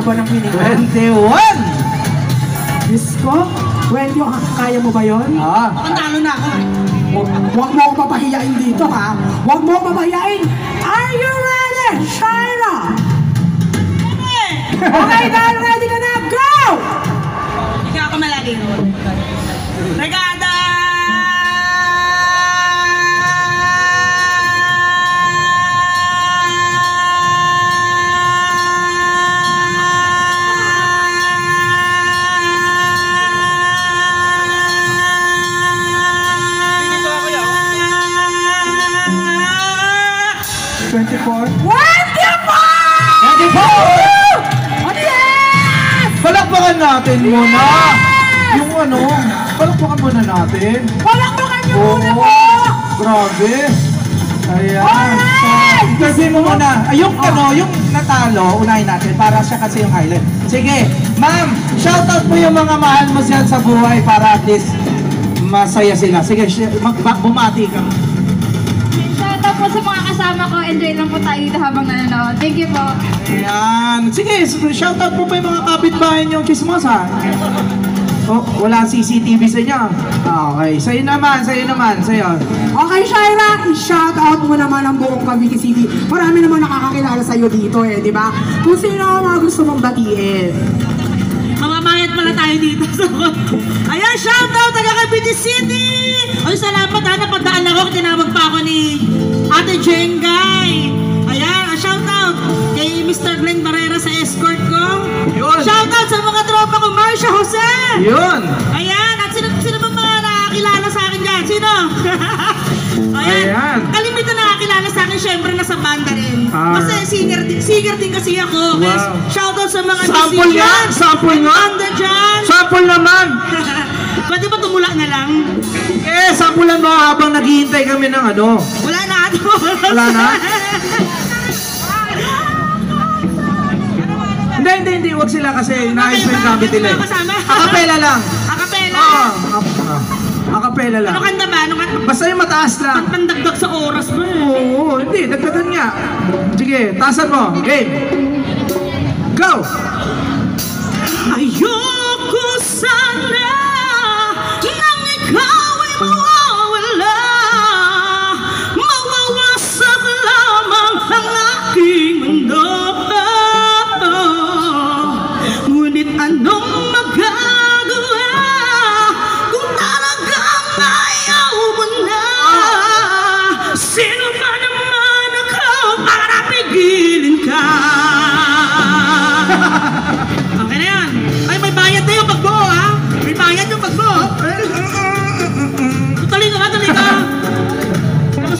ba ng piling ko? 21! Diyos ko, 21, kaya mo ba yun? Talo na ako. Huwag mo akong papahiyain dito, ha? Huwag mo akong papahiyain! Are you ready, Shaira? Okay, dahil ready ka na, go! Ikaw ako malagi. Regada! Palakpakan natin muna! Yung ano, palakpakan muna natin. Palakpakan niyo muna po! Grabe! Ayan. Alright! Interview mo muna. Yung ano, yung natalo, unahin natin para siya kasi yung highlight. Sige, ma'am, shoutout mo yung mga mahal mo siya sa buhay para at least masaya sila. Sige, bumati ka. Shoutout po sa mga kasama ko. Enjoy lang po tayo dito habang nanonood. Thank you po. Ayan. Sige, shoutout mo pa yung mga kapitbahay niyong chismosa. Oh, wala CCTV sa inyo. Okay, sa'yo naman, sa'yo. Okay, Shaira, i-shoutout mo naman ang buong Cavite City. Marami naman nakakakilala sa'yo dito eh, di ba? Kung sino ang mga gusto mong batiin. Mamamayat pala tayo dito. Ayan, shoutout taga Cavite City! Ay, salamat ha, napadaan ako. Tinawag pa ako ni Ate Jengay. Ayan, shoutout kay Mr. Glenn Barrera sa escort ko. Yun. Shoutout sa mga tropa ko, Marcia Jose. Yun! Ayan, at sino ba mga nakakilala sa akin dyan? Sino? Ayan. Kalimitan nakakilala sa akin, syempre nasa banda rin. Ah. Kasi singer din kasi ako. Kaya Wow. shoutout sa mga Sample nga! Sample nga! banda dyan. Sample naman! Pwede ba tumula na lang? Sampulan mo habang naghihintay kami ng ano. Wala na ato. Wala na? Hindi, wag sila kasi na-explain kami nila. Akapela lang. Akapela. Akapela lang. Ano kanta ba? Ano kanta? Basta yung mataas lang. Pandagdag sa oras mo eh. Oo, hindi, dagdagan nga. Sige, taasan mo. Game. Go! Ayoko sana nang ikaw ay mawawala. Mawawasak lamang ang aking mundo. Ngunit anong magagawa kung talagang ayaw mo na? Sino ba naman ako para pigilin ka?